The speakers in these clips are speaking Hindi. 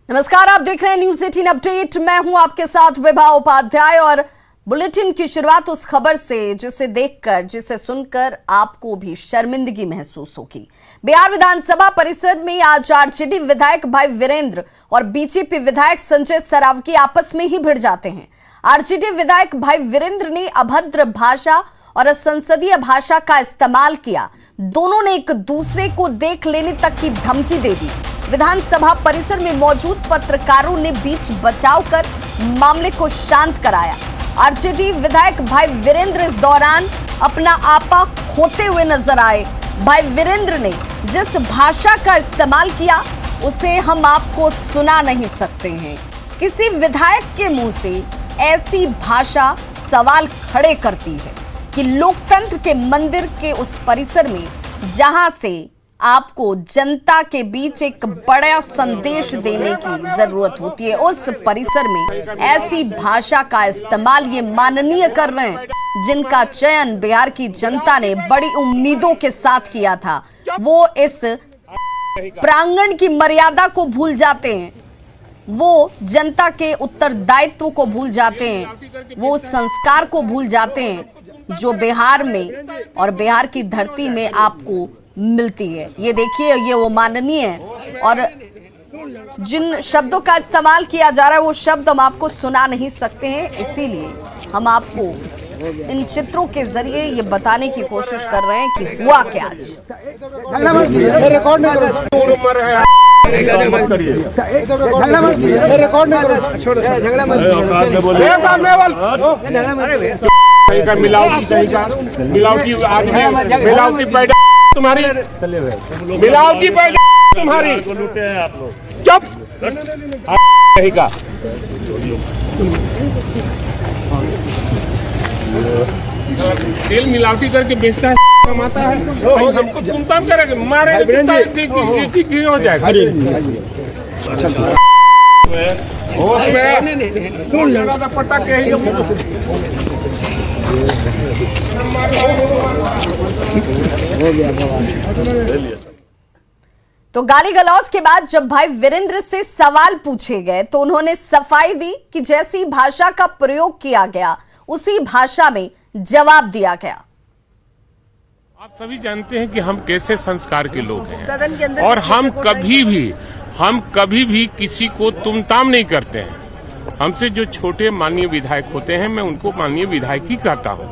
नमस्कार, आप देख रहे हैं न्यूज 18 अपडेट। मैं हूं आपके साथ विभा उपाध्याय और बुलेटिन की शुरुआत उस खबर से जिसे देखकर, जिसे सुनकर आपको भी शर्मिंदगी महसूस होगी। बिहार विधानसभा परिसर में आज आरजेडी विधायक भाई वीरेंद्र और बीजेपी विधायक संजय सरावगी आपस में ही भिड़ जाते हैं। आरजेडी विधायक भाई वीरेंद्र ने अभद्र भाषा और असंसदीय भाषा का इस्तेमाल किया। दोनों ने एक दूसरे को देख लेने तक की धमकी दे दी। विधानसभा परिसर में मौजूद पत्रकारों ने बीच बचाव कर मामले को शांत कराया। आरजेडी विधायक भाई वीरेंद्र इस दौरान अपना आपा खोते हुए नजर आए। भाई वीरेंद्र ने जिस भाषा का इस्तेमाल किया उसे हम आपको सुना नहीं सकते हैं। किसी विधायक के मुंह से ऐसी भाषा सवाल खड़े करती है कि लोकतंत्र के मंदिर के उस परिसर में, जहां से आपको जनता के बीच एक बड़ा संदेश देने की जरूरत होती है, उस परिसर में ऐसी भाषा का इस्तेमाल ये माननीय कर रहे हैं जिनका चयन बिहार की जनता ने बड़ी उम्मीदों के साथ किया था। वो इस प्रांगण की मर्यादा को भूल जाते हैं, वो जनता के उत्तरदायित्व को भूल जाते हैं, वो संस्कार को भूल जाते हैं जो बिहार में और बिहार की धरती में आपको मिलती है। ये देखिए, ये वो माननीय है और जिन शब्दों का इस्तेमाल किया जा रहा है वो शब्द हम आपको सुना नहीं सकते हैं, इसीलिए हम आपको इन चित्रों के जरिए ये बताने की कोशिश कर रहे हैं कि हुआ क्या आज। मिलावटी पैदा तुम्हारी, मिलावटी पैदा तुम्हारी, लूटे हैं आप लोग। चुप का तेल मिलावटी करके बेचता है, कमाता है, हमको तुम करेंगे, मारे हो जाएगा। तो गाली गलौज के बाद जब भाई वीरेंद्र से सवाल पूछे गए तो उन्होंने सफाई दी कि जैसी भाषा का प्रयोग किया गया उसी भाषा में जवाब दिया गया। आप सभी जानते हैं कि हम कैसे संस्कार के लोग हैं और हम कभी भी किसी को तुमताम नहीं करते हैं। हमसे जो छोटे माननीय विधायक होते हैं, मैं उनको माननीय विधायक ही कहता हूं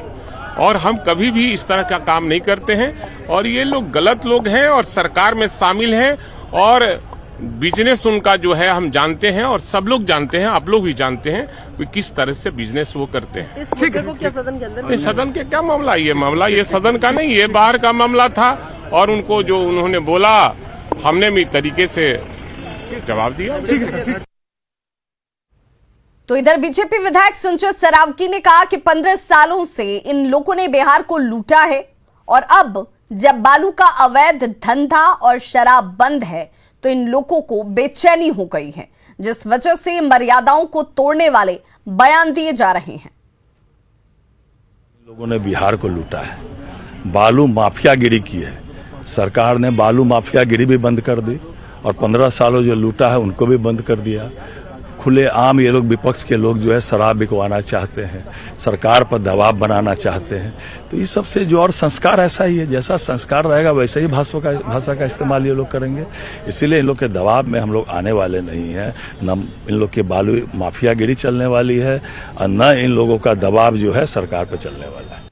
और हम कभी भी इस तरह का काम नहीं करते हैं। और ये लोग गलत लोग हैं और सरकार में शामिल हैं और बिजनेस उनका जो है हम जानते हैं और सब लोग जानते हैं, आप लोग भी जानते हैं कि किस तरह से बिजनेस वो करते हैं। इस मुद्दे को क्या सदन के अंदर? सदन के क्या मामला, ये सदन का नहीं, ये बाहर का मामला था और उनको जो उन्होंने बोला हमने भी तरीके से जवाब दिया। तो इधर बीजेपी विधायक संजय सरावगी ने कहा कि 15 सालों से इन लोगों ने बिहार को लूटा है और अब जब बालू का अवैध धंधा और शराब बंद है तो इन लोगों को बेचैनी हो गई है, जिस वजह से मर्यादाओं को तोड़ने वाले बयान दिए जा रहे हैं। लोगों ने बिहार को लूटा है, बालू माफियागिरी की है। सरकार ने बालू माफियागिरी भी बंद कर दी और 15 सालों जो लूटा है उनको भी बंद कर दिया। खुले आम ये लोग, विपक्ष के लोग जो है शराब बिकवाना चाहते हैं, सरकार पर दबाव बनाना चाहते हैं। तो इस सबसे जो और संस्कार ऐसा ही है, जैसा संस्कार रहेगा वैसे ही भाषा का इस्तेमाल ये लोग करेंगे। इसीलिए इन लोग के दबाव में हम लोग आने वाले नहीं हैं। न इन लोग की बालू माफियागिरी चलने वाली है और न इन लोगों का दबाव जो है सरकार पर चलने वाला है।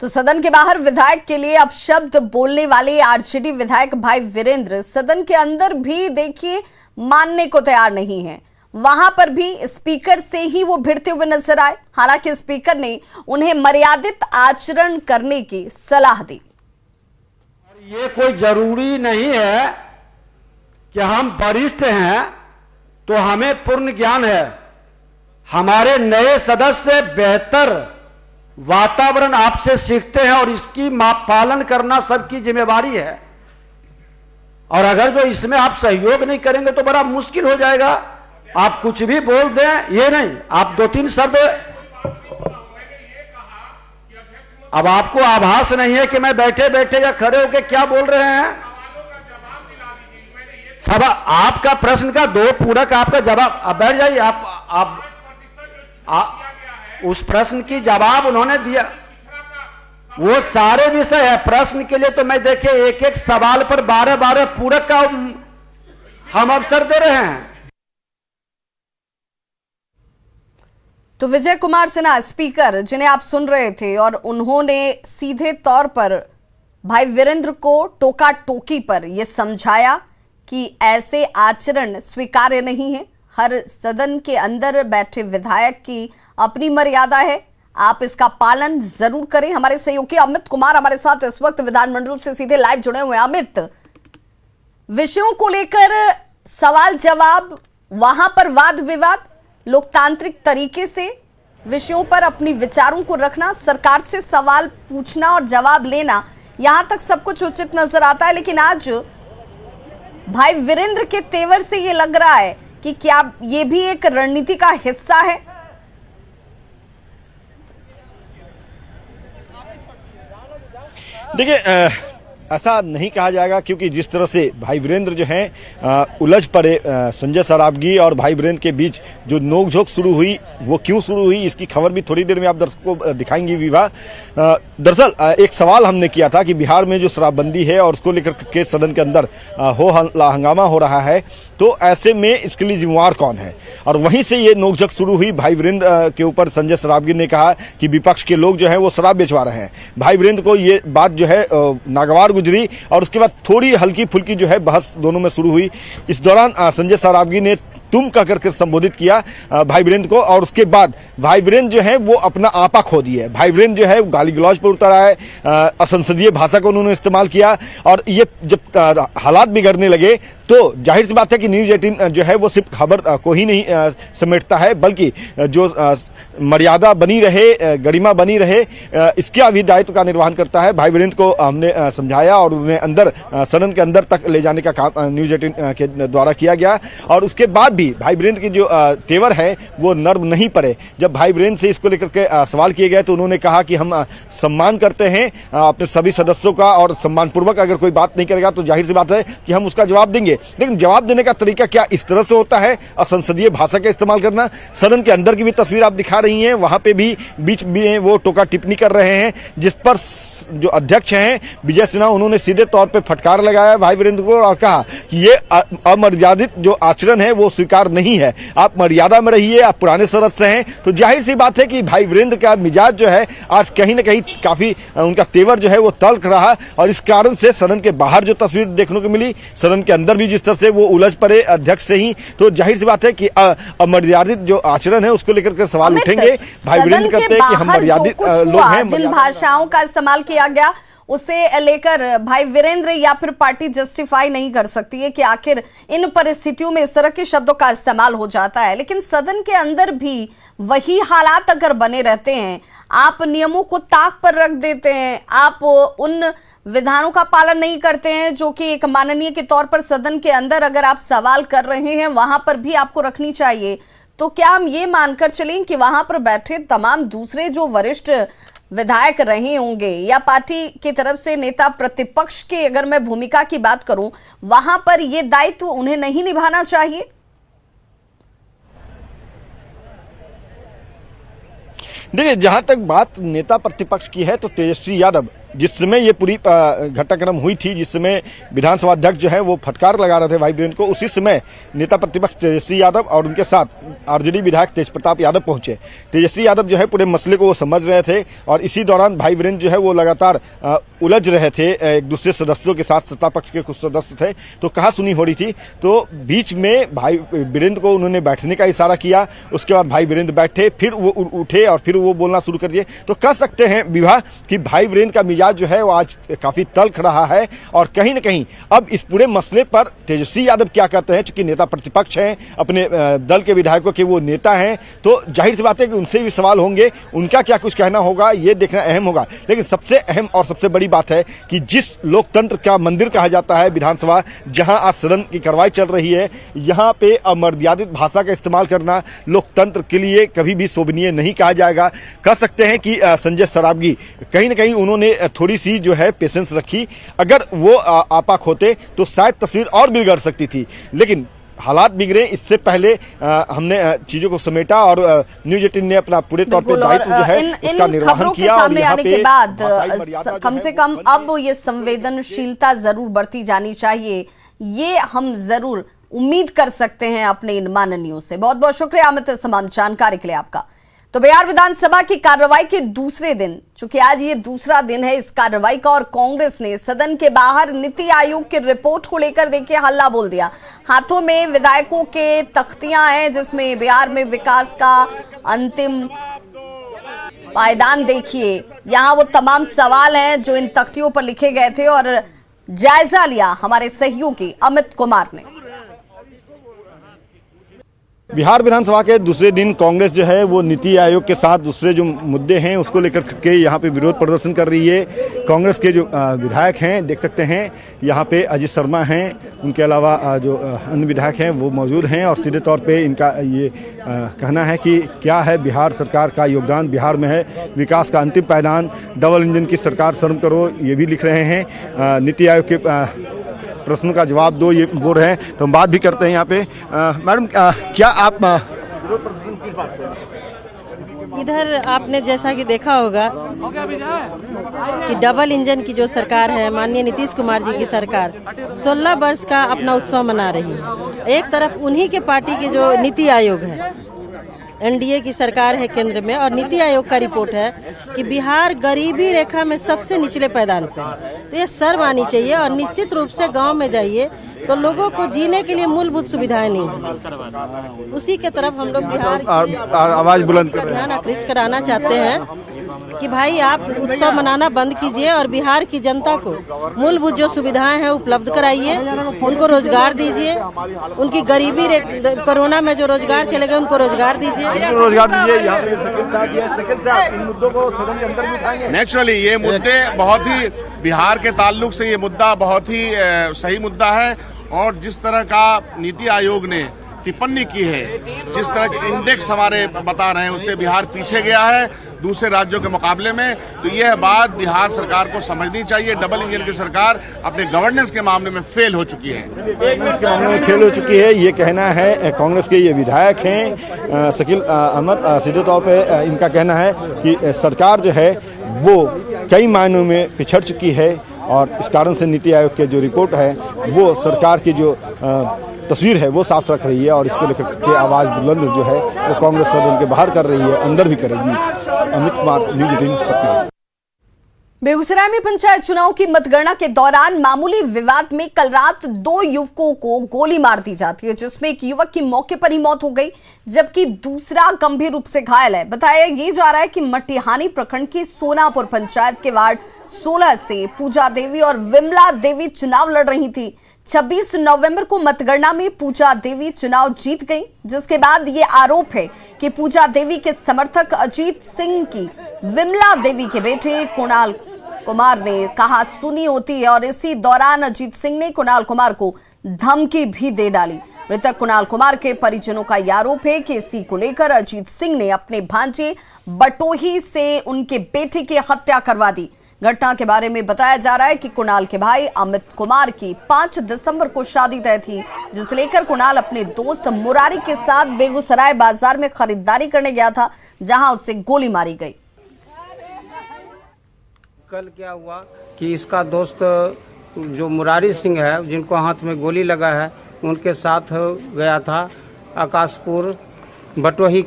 तो सदन के बाहर विधायक के लिए अब शब्द बोलने वाले आरजेडी विधायक भाई वीरेंद्र सदन के अंदर भी देखिए मानने को तैयार नहीं है। वहां पर भी स्पीकर से ही वो भिड़ते हुए नजर आए। हालांकि स्पीकर ने उन्हें मर्यादित आचरण करने की सलाह दी। ये कोई जरूरी नहीं है कि हम वरिष्ठ हैं तो हमें पूर्ण ज्ञान है। हमारे नए सदस्य बेहतर वातावरण आपसे सीखते हैं और इसकी पालन करना सबकी जिम्मेवारी है। और अगर जो इसमें आप सहयोग नहीं करेंगे तो बड़ा मुश्किल हो जाएगा। आप कुछ भी बोल दें, ये नहीं, आप 2-3 शब्द। अब आपको आभास नहीं है कि मैं बैठे बैठे या खड़े होकर क्या बोल रहे हैं। सब आपका प्रश्न का दो पूरक आपका जवाब, अब बैठ जाइए आप उस प्रश्न की जवाब उन्होंने दिया, वो सारे विषय है प्रश्न के लिए। तो मैं देखिए एक एक सवाल पर 12-12 पूरक का हम अवसर दे रहे हैं। तो विजय कुमार सिन्हा स्पीकर जिन्हें आप सुन रहे थे, और उन्होंने सीधे तौर पर भाई वीरेंद्र को टोका टोकी पर यह समझाया कि ऐसे आचरण स्वीकार्य नहीं है। हर सदन के अंदर बैठे विधायक की अपनी मर्यादा है, आप इसका पालन जरूर करें। हमारे सहयोगी अमित कुमार हमारे साथ इस वक्त विधानमंडल से सीधे लाइव जुड़े हुए हैं। अमित, विषयों को लेकर सवाल जवाब, वहां पर वाद विवाद, लोकतांत्रिक तरीके से विषयों पर अपनी विचारों को रखना, सरकार से सवाल पूछना और जवाब लेना, यहां तक सब कुछ उचित नजर आता है। लेकिन आज भाई वीरेंद्र के तेवर से यह लग रहा है कि क्या यह भी एक रणनीति का हिस्सा है? देखिए, ऐसा नहीं कहा जाएगा, क्योंकि जिस तरह से भाई वीरेंद्र जो हैं उलझ पड़े संजय सरावगी और भाई वीरेंद्र के बीच जो नोकझोंक शुरू हुई, वो क्यों शुरू हुई इसकी खबर भी थोड़ी देर में आप दर्शकों को दिखाएंगे। विवाह दरअसल एक सवाल हमने किया था कि बिहार में जो शराबबंदी है और उसको लेकर के सदन के अंदर हंगामा हो रहा है, तो ऐसे में इसके लिए जिम्मेवार कौन है, और वहीं से ये नोकझोंक शुरू हुई। भाई वीरेंद्र के ऊपर संजय सरावगी ने कहा कि विपक्ष के लोग जो है वो शराब बेचवा रहे हैं। भाई वीरेंद्र को ये बात जो है नागवार गुजरी, और उसके बाद थोड़ी हल्की फुल्की जो है बहस दोनों में शुरू हुई। इस दौरान संजय सरावगी ने तुम का करके संबोधित किया भाई वीरेंद्र को, और उसके बाद भाई वीरेंद्र जो है वो अपना आपा खो दिए। भाई वीरेंद्र जो है गाली गलौज पर उतर आए, असंसदीय भाषा को उन्होंने इस्तेमाल किया, और ये जब हालात बिगड़ने लगे तो जाहिर सी बात है कि न्यूज 18 जो है वो सिर्फ खबर को ही नहीं समेटता है, बल्कि जो मर्यादा बनी रहे, गरिमा बनी रहे, इसका भी दायित्व का निर्वहन करता है। भाई वीरेंद्र को हमने समझाया और उन्हें अंदर सदन के अंदर तक ले जाने का काम न्यूज 18 के द्वारा किया गया, और उसके बाद भी भाई वीरेंद्र की जो तेवर है वो नर्म नहीं पड़े। जब भाई वीरेंद्र से इसको लेकर के सवाल किए गए तो उन्होंने कहा कि हम सम्मान करते हैं अपने सभी सदस्यों का, और सम्मानपूर्वक अगर कोई बात नहीं करेगा तो जाहिर सी बात है कि हम उसका जवाब देंगे। लेकिन जवाब देने का तरीका क्या इस तरह से होता है, असंसदीय भाषा का इस्तेमाल करना? सदन के अंदर की भी तस्वीर आप दिखा रही हैं, वहां पे भी बीच में वो टोका टिप्पणी कर रहे हैं, जिस पर जो अध्यक्ष हैं विजय सिन्हा, उन्होंने सीधे तौर पे फटकार लगाया भाई वीरेंद्र को और कहा कि ये अमर्यादित जो आचरण है वो स्वीकार नहीं है, आप मर्यादा में रहिए, आप पुराने सदस्य हैं। तो जाहिर सी बात है कि भाई वीरेंद्र का मिजाज जो है आज कहीं ना कहीं काफी उनका तेवर जो है वो तल्ख रहा, और इस कारण से सदन के बाहर जो तस्वीर देखने को मिली, सदन के अंदर भी जिस तरह से वो उलझ पड़े अध्यक्ष से ही, तो जाहिर सी बात है कि अमर्यादित जो आचरण है उसको लेकर के सवाल उठेंगे। भाई वीरेंद्र कहते हैं कि हम मर्यादित लोग हैं। जिन भाषाओं का इस्तेमाल किया गया उसे लेकर भाई वीरेंद्र या फिर पार्टी जस्टिफाई नहीं कर सकती है कि आखिर इन परिस्थितियों में इस तरह के शब्दों का इस्तेमाल हो जाता है। लेकिन सदन के अंदर भी वही हालात अगर बने रहते हैं, आप नियमों को ताक पर रख देते हैं, आप उन विधानों का पालन नहीं करते हैं जो कि एक माननीय के तौर पर सदन के अंदर अगर आप सवाल कर रहे हैं वहां पर भी आपको रखनी चाहिए, तो क्या हम ये मानकर चलें कि वहां पर बैठे तमाम दूसरे जो वरिष्ठ विधायक रहे होंगे या पार्टी की तरफ से नेता प्रतिपक्ष की अगर मैं भूमिका की बात करूं, वहां पर ये दायित्व उन्हें नहीं निभाना चाहिए? देखिए, जहां तक बात नेता प्रतिपक्ष की है तो तेजस्वी यादव जिस समय ये पूरी घटनाक्रम हुई थी, जिस समय विधानसभा अध्यक्ष जो है वो फटकार लगा रहे थे भाई वीरेंद्र को, उसी समय नेता प्रतिपक्ष तेजस्वी यादव और उनके साथ आरजेडी विधायक तेजप्रताप यादव पहुंचे। तेजस्वी यादव जो है पूरे मसले को वो समझ रहे थे, और इसी दौरान भाई वीरेंद्र जो है वो लगातार उलझ रहे थे एक दूसरे सदस्यों के साथ। सत्ता पक्ष के कुछ सदस्य थे तो कहा सुनी हो रही थी, तो बीच में भाई वीरेंद्र को उन्होंने बैठने का इशारा किया। उसके बाद भाई वीरेंद्र बैठे, फिर वो उठे और फिर वो बोलना शुरू कर दिए। तो कह सकते हैं विवाह कि भाई वीरेंद्र का मिजाज जो है वो आज काफी तल्ख रहा है, और कहीं न कहीं अब इस पूरे मसले पर तेजस्वी यादव क्या कहते हैं, चूंकि नेता प्रतिपक्ष हैं, अपने दल के विधायकों के वो नेता हैं, तो जाहिर सी बात है कि उनसे भी सवाल होंगे, उनका क्या कुछ कहना होगा ये देखना अहम होगा। लेकिन सबसे अहम और सबसे बड़ी बात है कि जिस लोकतंत्र का मंदिर कहा जाता है विधानसभा, जहां आज सदन की कार्रवाई चल रही है, यहां पे अमर्यादित भाषा का इस्तेमाल करना लोकतंत्र के लिए कभी भी शोभनीय नहीं कहा जाएगा। कह सकते हैं कि संजय सरावगी कहीं न कहीं उन्होंने थोड़ी सी जो है पेशेंस रखी। अगर वो आपाक होते तो शायद तस्वीर और बिगड़ सकती थी, लेकिन हालात बिगड़े इससे पहले हमने चीजों को समेटा और न्यूज 18 ने अपना पूरे तौर पे दायित्व जो है इसका निर्वहन किया। और सामने आने के बाद कम से कम अब ये संवेदनशीलता जरूर बढ़ती जानी चाहिए, ये हम जरूर उम्मीद कर सकते हैं अपने इन माननीयों से। बहुत बहुत शुक्रिया अमित इस तमाम जानकारी के लिए आपका। तो बिहार विधानसभा की कार्रवाई के दूसरे दिन, चूंकि आज ये दूसरा दिन है इस कार्रवाई का, और कांग्रेस ने सदन के बाहर नीति आयोग की रिपोर्ट को लेकर देखिए हल्ला बोल दिया। हाथों में विधायकों के तख्तियां हैं जिसमें बिहार में विकास का अंतिम पायदान देखिए। यहां वो तमाम सवाल हैं जो इन तख्तियों पर लिखे गए थे और जायजा लिया हमारे सहयोगी अमित कुमार ने। बिहार विधानसभा के दूसरे दिन कांग्रेस जो है वो नीति आयोग के साथ दूसरे जो मुद्दे हैं उसको लेकर के यहाँ पे विरोध प्रदर्शन कर रही है। कांग्रेस के जो विधायक हैं देख सकते हैं यहाँ पे अजीत शर्मा हैं, उनके अलावा जो अन्य विधायक हैं वो मौजूद हैं और सीधे तौर पे इनका ये कहना है कि क्या है बिहार सरकार का योगदान, बिहार में है विकास का अंतिम पायदान, डबल इंजन की सरकार शर्म करो, ये भी लिख रहे हैं। नीति आयोग के प्रश्नों का जवाब दो ये बोल रहे हैं। तो हम बात भी करते हैं यहाँ पे। मैडम क्या आप विरोध प्रदर्शन किस बात पे? इधर आपने जैसा कि देखा होगा कि डबल इंजन की जो सरकार है, माननीय नीतीश कुमार जी की सरकार 16 वर्ष का अपना उत्सव मना रही है। एक तरफ उन्हीं के पार्टी के जो नीति आयोग है, एनडीए की सरकार है केंद्र में, और नीति आयोग का रिपोर्ट है कि बिहार गरीबी रेखा में सबसे निचले पायदान पे है। तो ये शर्म आनी चाहिए। और निश्चित रूप से गांव में जाइए तो लोगों को जीने के लिए मूलभूत सुविधाएं नहीं है। उसी के तरफ हम लोग बिहार आवाज बुलंद का ध्यान आकृष्ट कराना चाहते हैं कि भाई आप उत्सव मनाना बंद कीजिए और बिहार की जनता को मूलभूत जो सुविधाएं हैं उपलब्ध कराइए, उनको रोजगार दीजिए, उनकी गरीबी कोरोना में जो रोजगार चले गए उनको रोजगार दीजिए। नेचुरली ये मुद्दे बहुत ही बिहार के ताल्लुक से ये मुद्दा बहुत ही सही मुद्दा है। और जिस तरह का नीति आयोग ने टिप्पणी की है, जिस तरह के इंडेक्स हमारे बता रहे हैं उससे बिहार पीछे गया है दूसरे राज्यों के मुकाबले में। तो यह बात बिहार सरकार को समझनी चाहिए। डबल इंजन की सरकार अपने गवर्नेंस के मामले में फेल हो चुकी है। गवर्नेंस के मामले में फेल हो चुकी है, ये कहना है कांग्रेस के ये विधायक हैं शकील अहमद। सीधे तौर पे इनका कहना है कि सरकार जो है वो कई मायनों में पिछड़ चुकी है और इस कारण से नीति आयोग की जो रिपोर्ट है वो सरकार की जो तस्वीर है वो साफ रख रही है और इसको लेकर के आवाज बुलंद जो है वो कांग्रेस सदन के बाहर कर रही है, अंदर भी करेगी। अमित कुमार, न्यूज 18 पटना। बेगूसराय में पंचायत चुनाव की मतगणना के दौरान मामूली विवाद में कल रात 2 युवकों को गोली मार दी जाती है, जिसमें एक युवक की मौके पर ही मौत हो गई जबकि दूसरा गंभीर रूप से घायल है। बताया ये जा रहा है कि मटिहानी प्रखंड की सोनापुर पंचायत के वार्ड 16 से पूजा देवी और विमला देवी चुनाव लड़ रही थी। 26 नवंबर को मतगणना में पूजा देवी चुनाव जीत गई, जिसके बाद ये आरोप है कि पूजा देवी के समर्थक अजीत सिंह की विमला देवी के बेटे कुणाल कुमार ने कहा सुनी होती है और इसी दौरान अजीत सिंह ने कुणाल कुमार को धमकी भी दे डाली। मृतक कुणाल कुमार के परिजनों का यह आरोप है कि इसी को लेकर अजीत सिंह ने अपने भांजे बटोही से उनके बेटे की हत्या करवा दी। घटना के बारे में बताया जा रहा है कि कुणाल के भाई अमित कुमार की 5 दिसंबर को शादी तय थी, जिसे लेकर कुणाल अपने दोस्त मुरारी के साथ बेगूसराय बाजार में खरीदारी करने गया था, जहां उससे गोली मारी गई। कल क्या हुआ कि इसका दोस्त जो मुरारी सिंह है जिनको हाथ में गोली लगा है उनके साथ गया था आकाशपुर, बटोही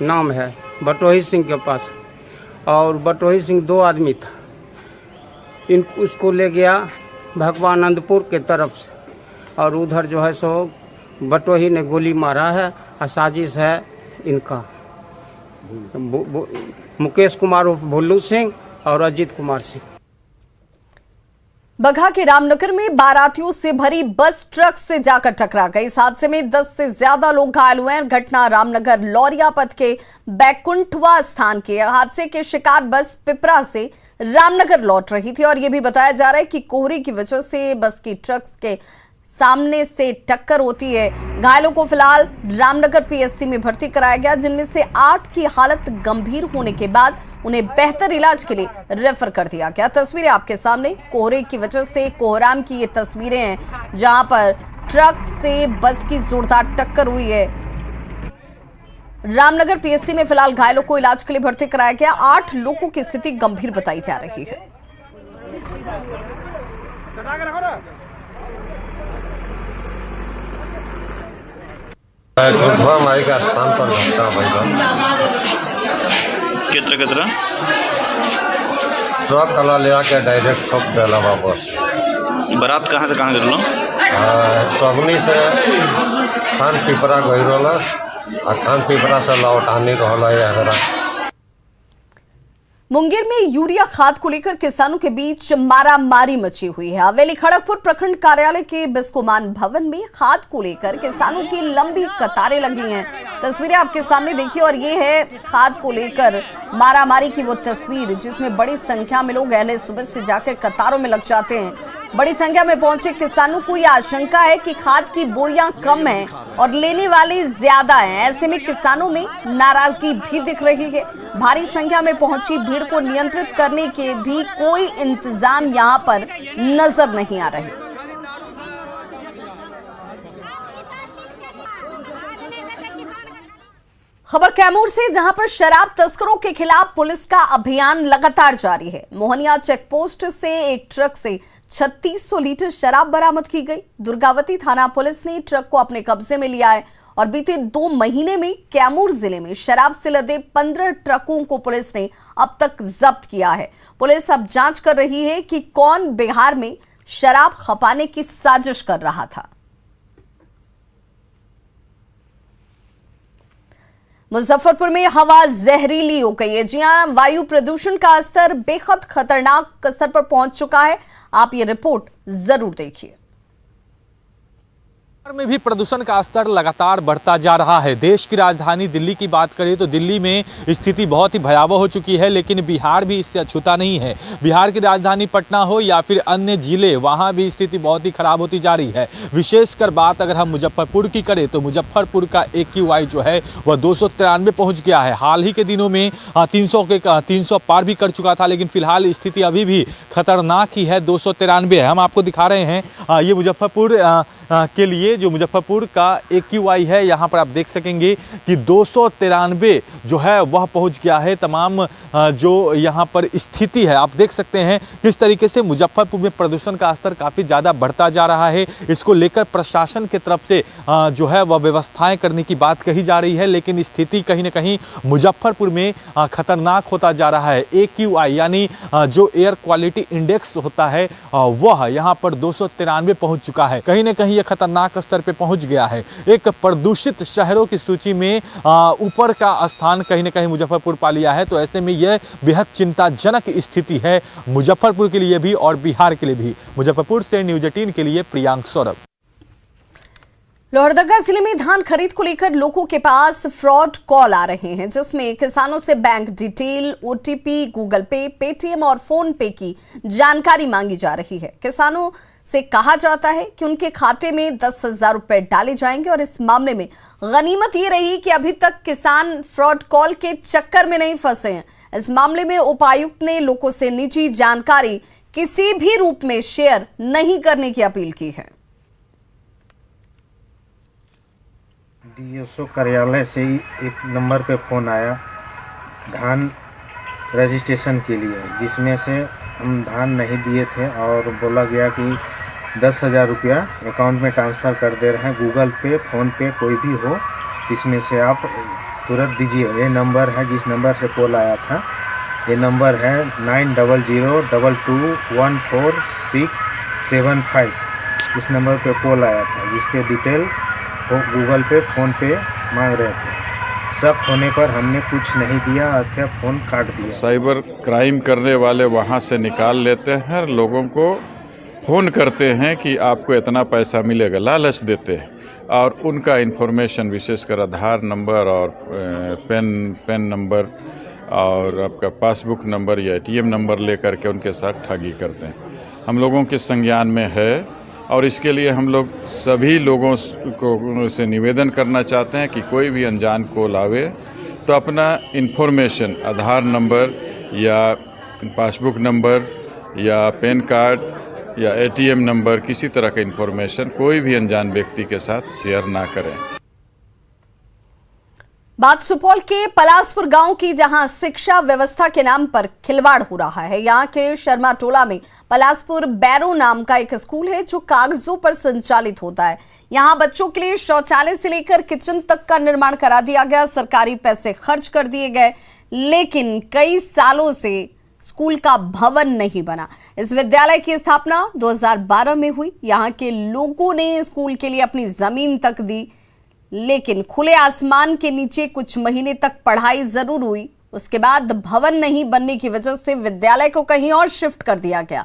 नाम है, बटोही सिंह के पास, और बटोही सिंह 2 आदमी था। उसको ले गया भगवानंदपुर के तरफ से और उधर जो है सो बटोही ने गोली मारा है और साजिश है इनका मुकेश कुमार भुल्लू सिंह और अजीत कुमार सिंह। बगहा के रामनगर में बारातियों से भरी बस ट्रक से जाकर टकरा गई। इस हादसे में 10 से ज्यादा लोग घायल हुए हैं। घटना रामनगर लौरिया पथ के बैकुंठवा स्थान के हादसे के शिकार बस पिपरा से रामनगर लौट रही थी और यह भी बताया जा रहा है कि कोहरे की वजह से बस की ट्रक के सामने से टक्कर होती है। घायलों को फिलहाल रामनगर पीएससी में भर्ती कराया गया, जिनमें से 8 की हालत गंभीर होने के बाद उन्हें बेहतर इलाज के लिए रेफर कर दिया गया। तस्वीरें आपके सामने, कोहरे की वजह से कोहराम की ये तस्वीरें हैं जहां पर ट्रक से बस की जोरदार टक्कर हुई है। रामनगर पीएससी में फिलहाल घायलों को इलाज के लिए भर्ती कराया गया। 8 लोगों की स्थिति गंभीर बताई जा रही है। गुरुद्वारा माई का स्थान पर घटना भाई कितना ट्रक कला ले आके डायरेक्ट ठोक दिला बस। बारात कहाँ से कहाँ गए? सगनी से खान पिपरा गई रहा, खान पिपरा से लौटानी रहा। मुंगेर में यूरिया खाद को लेकर किसानों के बीच मारामारी मची हुई है। हवेली खड़गपुर प्रखंड कार्यालय के बिस्कोमान भवन में खाद को लेकर किसानों की लंबी कतारें लगी हैं। तस्वीरें आपके सामने देखिए और ये है खाद को लेकर मारामारी की वो तस्वीर जिसमें बड़ी संख्या में लोग अहले सुबह से जाकर कतारों में लग जाते हैं। बड़ी संख्या में पहुंचे किसानों को यह आशंका है कि खाद की बोरियां कम हैं और लेने वाले ज्यादा हैं। ऐसे में किसानों में नाराजगी भी दिख रही है। भारी संख्या में पहुंची भीड़ को नियंत्रित करने के भी कोई इंतजाम यहां पर नजर नहीं आ रहे। खबर कैमूर से, जहां पर शराब तस्करों के खिलाफ पुलिस का अभियान लगातार जारी है। मोहनिया चेकपोस्ट से एक ट्रक से 3600 लीटर शराब बरामद की गई। दुर्गावती थाना पुलिस ने ट्रक को अपने कब्जे में लिया है और बीते 2 महीने में कैमूर जिले में शराब से लदे 15 ट्रकों को पुलिस ने अब तक जब्त किया है। पुलिस अब जांच कर रही है कि कौन बिहार में शराब खपाने की साजिश कर रहा था। मुजफ्फरपुर में हवा जहरीली हो गई है। जी हां, वायु प्रदूषण का स्तर बेहद खतरनाक स्तर पर पहुंच चुका है। आप ये रिपोर्ट जरूर देखिए। में भी प्रदूषण का स्तर लगातार बढ़ता जा रहा है। देश की राजधानी दिल्ली की बात करें तो दिल्ली में स्थिति बहुत ही भयावह हो चुकी है, लेकिन बिहार भी इससे अछूता नहीं है। बिहार की राजधानी पटना हो या फिर अन्य जिले, वहां भी स्थिति बहुत ही खराब होती जा रही है। विशेषकर बात अगर हम मुजफ्फरपुर की करें तो मुजफ्फरपुर का AQI जो है वह 293 पहुंच गया है। हाल ही के दिनों में 300 पार भी कर चुका था, लेकिन फिलहाल स्थिति अभी भी खतरनाक ही है। 293 है। हम आपको दिखा रहे हैं ये मुजफ्फरपुर के लिए जो मुजफ्फरपुर का AQI है, यहाँ पर आप देख सकेंगे कि 293 जो है वह पहुँच गया है। तमाम जो यहाँ पर स्थिति है आप देख सकते हैं किस तरीके से मुजफ्फरपुर में प्रदूषण का स्तर काफ़ी ज़्यादा बढ़ता जा रहा है। इसको लेकर प्रशासन की तरफ से जो है वह व्यवस्थाएं करने की बात कही जा रही है, लेकिन स्थिति कहीं ना कहीं मुजफ्फरपुर में खतरनाक होता जा रहा है। AQI यानी जो एयर क्वालिटी इंडेक्स होता है वह यहाँ पर 293 पहुँच चुका है। कहीं ना कहीं यह खतरनाक स्तर पे पहुंच गया है। एक प्रदूषित शहरों की सूची में ऊपर का स्थान कहीं ना कहीं मुजफ्फरपुर पा लिया है। तो ऐसे में यह बेहद चिंताजनक स्थिति है मुजफ्फरपुर के लिए भी और बिहार के लिए भी। मुजफ्फरपुर से न्यूज 18 के लिए प्रियांक सौरभ। लोहरदगा जिले में धान खरीद को लेकर लोगों के पास फ्रॉड कॉल आ रहे हैं, जिसमें किसानों से बैंक डिटेल, OTP, गूगल पे, पेटीएम और फोन पे की जानकारी मांगी जा रही है। किसानों से कहा जाता है कि उनके खाते में 10,000 रुपए डाले जाएंगे और इस मामले में गनीमत ये रही कि अभी तक किसान फ्रॉड कॉल के चक्कर में नहीं फंसे हैं। इस मामले में उपायुक्त ने लोगों से निजी जानकारी किसी भी रूप में शेयर नहीं करने की अपील की है। DSO कार्यालय से ही एक नंबर पे फोन आया धान रजिस्ट्रेशन के लिए, जिसमें से हम धान नहीं दिए थे और बोला गया कि 10,000 रुपया अकाउंट में ट्रांसफ़र कर दे रहे हैं, गूगल पे, फ़ोन पे कोई भी हो इसमें से आप तुरंत दीजिए। ये नंबर है जिस नंबर से कॉल आया था, ये नंबर है 9002214675। इस नंबर पे कॉल आया था जिसके डिटेल वो गूगल पे, फ़ोन पे मांग रहे थे। शक होने पर हमने कुछ नहीं दिया अथवा फ़ोन काट दिया। साइबर क्राइम करने वाले वहाँ से निकाल लेते हैं, लोगों को फ़ोन करते हैं कि आपको इतना पैसा मिलेगा, लालच देते हैं और उनका इन्फॉर्मेशन विशेषकर आधार नंबर और पेन नंबर और आपका पासबुक नंबर या ATM नंबर लेकर के उनके साथ ठगी करते हैं। हम लोगों के संज्ञान में है और इसके लिए हम लोग सभी लोगों को से निवेदन करना चाहते हैं कि कोई भी अनजान कॉल आवे तो अपना इन्फॉर्मेशन, आधार नंबर या पासबुक नंबर या पैन कार्ड या ATM नंबर, किसी तरह का इन्फॉर्मेशन कोई भी अनजान व्यक्ति के साथ शेयर ना करें। बात सुपौल के पलासपुर गांव की, जहां शिक्षा व्यवस्था के नाम पर खिलवाड़ हो रहा है। यहां के शर्मा टोला में पलासपुर बैरो नाम का एक स्कूल है जो कागजों पर संचालित होता है। यहां बच्चों के लिए शौचालय से लेकर किचन तक का निर्माण करा दिया गया, सरकारी पैसे खर्च कर दिए गए, लेकिन कई सालों से स्कूल का भवन नहीं बना। इस विद्यालय की स्थापना 2012 में हुई। यहां के लोगों ने स्कूल के लिए अपनी जमीन तक दी, लेकिन खुले आसमान के नीचे कुछ महीने तक पढ़ाई जरूर हुई। उसके बाद भवन नहीं बनने की वजह से विद्यालय को कहीं और शिफ्ट कर दिया गया।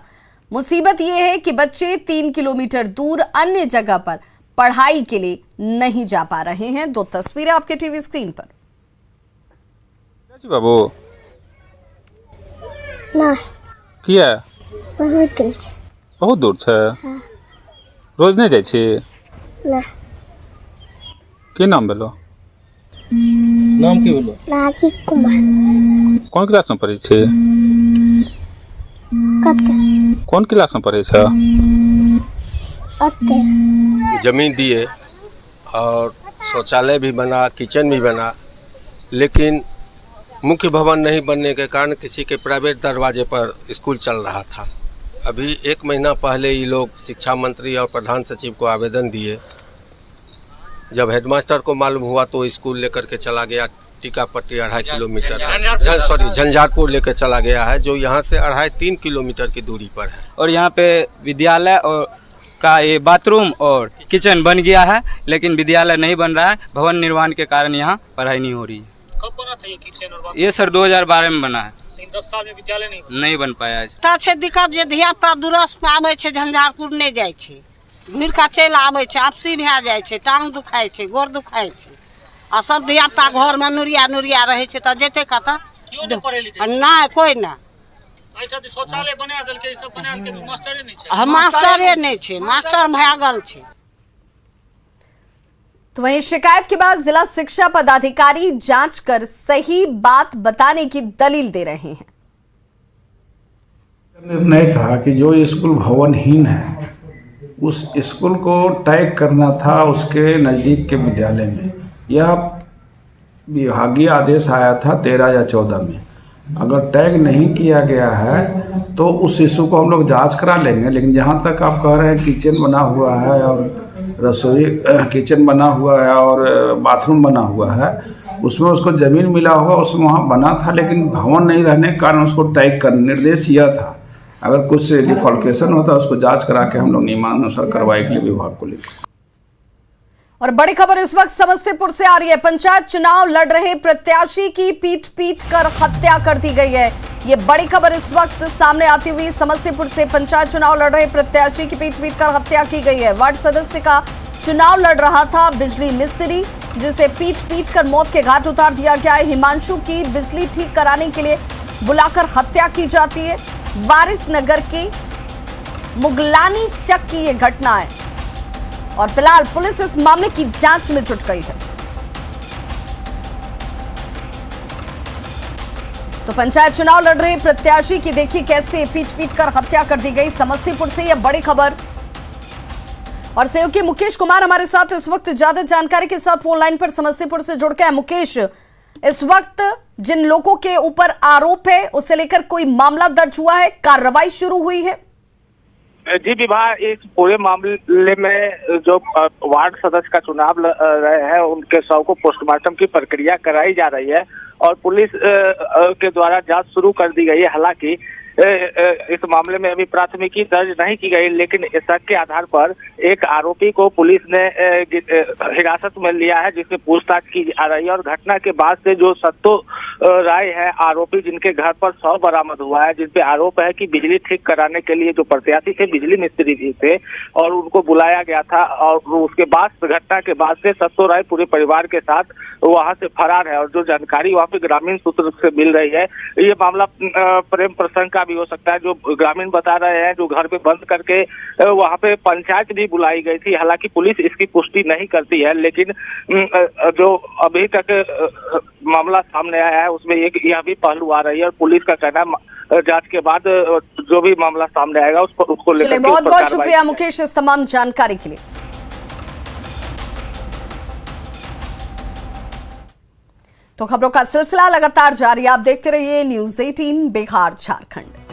मुसीबत यह है कि बच्चे 3 किलोमीटर दूर अन्य जगह पर पढ़ाई के लिए नहीं जा पा रहे हैं। 2 तस्वीरें आपके टीवी स्क्रीन पर। बाबू ना किया बहुत दूर छे। रोज नहीं जाय छी ना। की नाम भेलो? नाम की भेलो? राजीव कुमार। कौन क्लास में पढ़े छी? कते। कौन क्लास में पढ़े छ? अते। जमीन दिए और शौचालय भी बना, किचन भी बना, लेकिन मुख्य भवन नहीं बनने के कारण किसी के प्राइवेट दरवाजे पर स्कूल चल रहा था। अभी 1 महीना पहले ये लोग शिक्षा मंत्री और प्रधान सचिव को आवेदन दिए। जब हेडमास्टर को मालूम हुआ तो स्कूल लेकर के चला गया टीकापट्टी 2.5 किलोमीटर, झंझारपुर लेकर चला गया है, जो यहाँ से 2.5-3 किलोमीटर की दूरी पर है। और यहाँ पे विद्यालय और का ये बाथरूम और किचन बन गया है, लेकिन विद्यालय नहीं बन रहा है। भवन निर्माण के कारण यहाँ पढ़ाई नहीं हो रही है। कब बना था ये किचन और ये सर 2012 में बना है, लेकिन 10 साल में विद्यालय नहीं बन पाया है। दिक्कत जे धिया पुता दूरस पे आबै छै, झंझारपुर नहीं जाय छै, घुर का चल आबै छै, आपसी भए जाय छै, टांग दुखाय छै, गोर दुखाय छै, आ सब धिया पुता घर में नुरिया रहे छै, त जेते कता नहीं कोई ना। शौचालय बना देलकै, सब बना देलकै, मास्टरे नहीं छै। मास्टरे नहीं छै, मास्टर भागल छै। तो वहीं शिकायत के बाद जिला शिक्षा पदाधिकारी जांच कर सही बात बताने की दलील दे रहे हैं। निर्णय था कि जो स्कूल भवनहीन है उस स्कूल को टैग करना था उसके नज़दीक के विद्यालय में। यह विभागीय आदेश आया था 13 या 14 में। अगर टैग नहीं किया गया है तो उस इशू को हम लोग जांच करा लेंगे, लेकिन जहाँ तक आप कह रहे हैं किचन बना हुआ है और रसोई किचन बना हुआ है और बाथरूम बना हुआ है, उसमें उसको ज़मीन मिला होगा, उसमें वहाँ बना था, लेकिन भवन नहीं रहने के कारण उसको टैग कर निर्देश यह था। अगर कुछ डिफॉल्केशन होता उसको जांच करा के हम लोग नियमानुसार कार्रवाई के लिए विभाग को लेकर। और बड़ी खबर इस वक्त समस्तीपुर से आ रही है। पंचायत चुनाव लड़ रहे प्रत्याशी की पीट कर हत्या कर दी गई है। ये बड़ी खबर इस वक्त सामने आती हुई समस्तीपुर से। पंचायत चुनाव लड़ रहे प्रत्याशी की पीट कर हत्या की गई है। वार्ड सदस्य का चुनाव लड़ रहा था बिजली मिस्त्री, जिसे पीट कर मौत के घाट उतार दिया गया है। हिमांशु की बिजली ठीक कराने के लिए बुलाकर हत्या की जाती है। वारिस नगर के मुगलानी चक की यह घटना है और फिलहाल पुलिस इस मामले की जांच में जुट गई है। तो पंचायत चुनाव लड़ रहे प्रत्याशी की देखिए कैसे पीट कर हत्या कर दी गई। समस्तीपुर से यह बड़ी खबर। और सहयोगी मुकेश कुमार हमारे साथ इस वक्त ज्यादा जानकारी के साथ फोन लाइन पर समस्तीपुर से जुड़ गए हैं। मुकेश, इस वक्त जिन लोगों के ऊपर आरोप है उसे लेकर कोई मामला दर्ज हुआ है, कार्रवाई शुरू हुई है? जी विभाग इस पूरे मामले में जो वार्ड सदस्य का चुनाव रहे हैं उनके शव को पोस्टमार्टम की प्रक्रिया कराई जा रही है और पुलिस के द्वारा जांच शुरू कर दी गई है। हालांकि इस मामले में अभी प्राथमिकी दर्ज नहीं की गई, लेकिन शक के आधार पर एक आरोपी को पुलिस ने हिरासत में लिया है, जिससे पूछताछ की जा रही है। और घटना के बाद से जो सत्तो राय है आरोपी, जिनके घर पर शव बरामद हुआ है, जिनपे आरोप है कि बिजली ठीक कराने के लिए जो प्रत्याशी थे बिजली मिस्त्री भी थे और उनको बुलाया गया था, और उसके बाद घटना के बाद से सत्तो राय पूरे परिवार के साथ वहां से फरार है। और जो जानकारी वहां पे ग्रामीण सूत्र से मिल रही है, ये मामला प्रेम प्रसंग का भी हो सकता है। जो ग्रामीण बता रहे हैं, जो घर पे बंद करके वहां पे पंचायत भी बुलाई गई थी। हालांकि पुलिस इसकी पुष्टि नहीं करती है, लेकिन जो अभी तक मामला सामने आया है उसमें एक यह भी पहलू आ रही है और पुलिस का कहना है जांच के बाद जो भी मामला सामने आएगा उसको लेकर बहुत बहुत शुक्रिया मुकेश इस तमाम जानकारी के लिए। तो खबरों का सिलसिला लगातार जारी, आप देखते रहिए न्यूज़ 18 बिहार झारखंड।